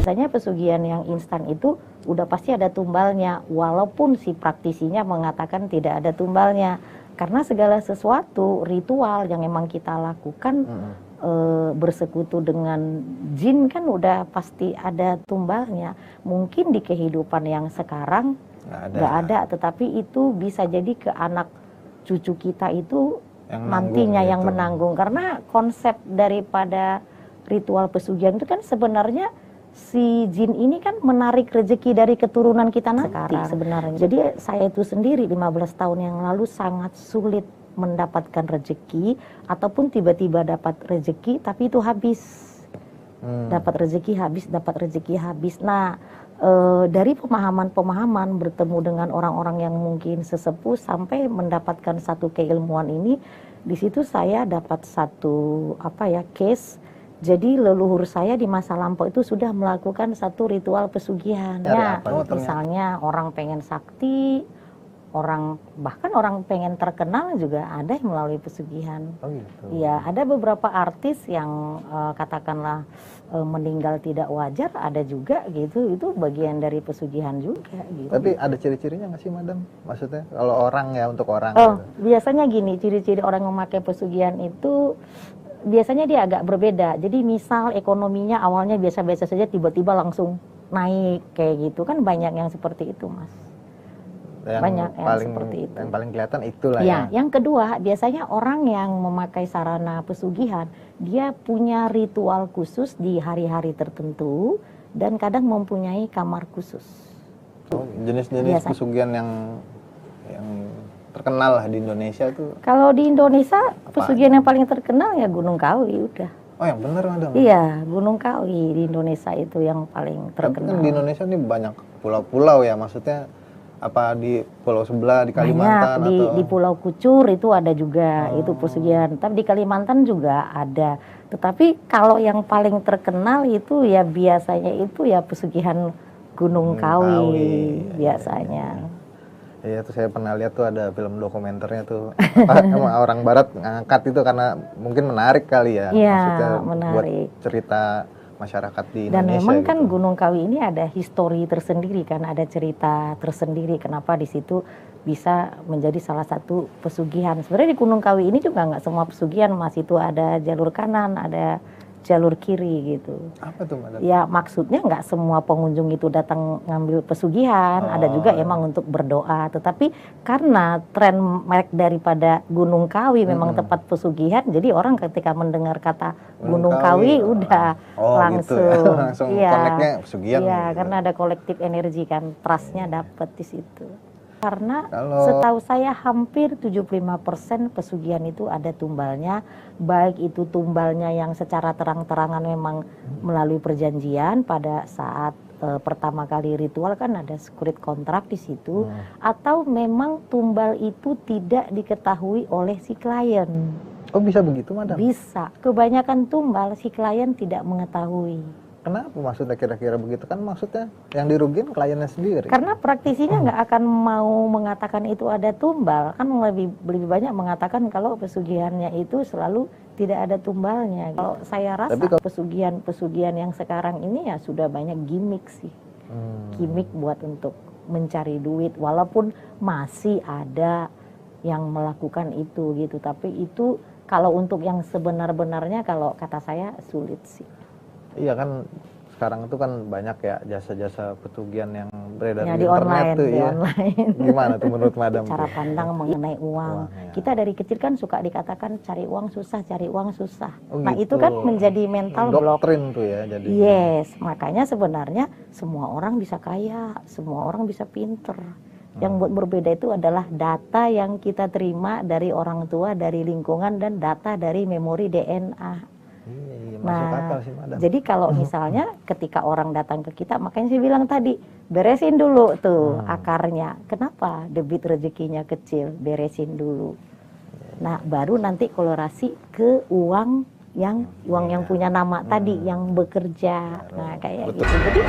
biasanya pesugihan yang instan itu udah pasti ada tumbalnya, walaupun si praktisinya mengatakan tidak ada tumbalnya. Karena segala sesuatu ritual yang emang kita lakukan bersekutu dengan jin kan udah pasti ada tumbalnya. Mungkin di kehidupan yang sekarang nggak ada, tetapi itu bisa jadi ke anak cucu kita itu yang nantinya yang menanggung. Karena konsep daripada ritual pesugihan itu kan sebenarnya si jin ini kan menarik rezeki dari keturunan kita nanti sebenarnya. Jadi saya itu sendiri 15 tahun yang lalu sangat sulit mendapatkan rezeki, ataupun tiba-tiba dapat rezeki tapi itu habis. Dapat rezeki habis. Nah, dari pemahaman bertemu dengan orang-orang yang mungkin sesepuh sampai mendapatkan satu keilmuan ini, di situ saya dapat satu case. Jadi leluhur saya di masa lampau itu sudah melakukan satu ritual pesugihan. Ya, misalnya orang pengen sakti, bahkan orang pengen terkenal juga ada yang melalui pesugihan. Oh gitu. Iya, ada beberapa artis yang katakanlah meninggal tidak wajar, ada juga gitu. Itu bagian dari pesugihan juga gitu. Tapi ada ciri-cirinya nggak sih, Madam? Maksudnya kalau orang ya, untuk orang gitu. Biasanya gini, ciri-ciri orang yang memakai pesugihan itu biasanya dia agak berbeda. Jadi misal ekonominya awalnya biasa-biasa saja, tiba-tiba langsung naik kayak gitu kan, banyak yang seperti itu, Mas. Banyak yang seperti itu. Yang paling kelihatan itulah ya. Yang kedua, biasanya orang yang memakai sarana pesugihan, dia punya ritual khusus di hari-hari tertentu dan kadang mempunyai kamar khusus. Jenis-jenis pesugihan yang terkenal lah di Indonesia itu. Kalau di Indonesia pesugihan yang paling terkenal ya Gunung Kawi udah. Oh, yang benar, Madam? Iya, Gunung Kawi di Indonesia itu yang paling terkenal. Tapi kan di Indonesia ini banyak pulau-pulau ya, maksudnya apa di pulau sebelah di Kalimantan banyak, di Pulau Kucur itu ada juga itu pesugihan. Tapi di Kalimantan juga ada. Tetapi kalau yang paling terkenal itu ya biasanya itu ya pesugihan Gunung Kawi biasanya. Iya, tuh saya pernah lihat tuh ada film dokumenternya tuh. Emang orang barat ngangkat itu karena mungkin menarik kali ya. Iya, maksudnya menarik. Buat cerita masyarakat di Indonesia. Dan memang kan gitu. Gunung Kawi ini ada histori tersendiri kan, ada cerita tersendiri kenapa di situ bisa menjadi salah satu pesugihan. Sebenarnya di Gunung Kawi ini juga nggak semua pesugihan, Mas, itu ada jalur kanan, ada jalur kiri gitu. Apa tuh, Madam? Ya maksudnya nggak semua pengunjung itu datang ngambil pesugihan, ada juga emang untuk berdoa. Tetapi karena tren merek daripada Gunung Kawi memang tempat pesugihan, jadi orang ketika mendengar kata Gunung Kawi udah langsung, gitu ya. Langsung koneknya pesugihan. Iya, gitu. Karena ada kolektif energi kan, trustnya dapet di situ. Karena setahu saya hampir 75% pesugihan itu ada tumbalnya, baik itu tumbalnya yang secara terang-terangan memang melalui perjanjian pada saat pertama kali ritual kan ada secret kontrak di situ, atau memang tumbal itu tidak diketahui oleh si klien. Oh, bisa begitu, Madam? Bisa. Kebanyakan tumbal si klien tidak mengetahui. Kenapa maksudnya kira-kira begitu? Kan maksudnya yang dirugiin kliennya sendiri. Karena praktisinya nggak akan mau mengatakan itu ada tumbal. Kan lebih banyak mengatakan kalau pesugihannya itu selalu tidak ada tumbalnya. Kalau saya rasa pesugihan yang sekarang ini ya sudah banyak gimmick sih. Gimmick buat untuk mencari duit. Walaupun masih ada yang melakukan itu gitu. Tapi itu kalau untuk yang sebenar-benarnya kalau kata saya sulit sih. Iya kan, sekarang itu kan banyak ya jasa-jasa pesugihan yang beredar ya, di internet tuh ya. Online. Gimana tuh menurut Madam? Cara pandang mengenai uang. Ya. Kita dari kecil kan suka dikatakan cari uang susah. Oh, nah gitu. Itu kan menjadi mental block. Doktrin tuh ya jadi. Yes, makanya sebenarnya semua orang bisa kaya, semua orang bisa pinter. Yang buat berbeda itu adalah data yang kita terima dari orang tua, dari lingkungan, dan data dari memori DNA. Nah, sih, jadi kalau misalnya ketika orang datang ke kita, makanya saya bilang tadi, beresin dulu tuh akarnya. Kenapa debit rezekinya kecil? Beresin dulu. Nah, baru nanti kolorasi ke uang yang punya nama tadi, yang bekerja. Nah, kayak gitu. Jadi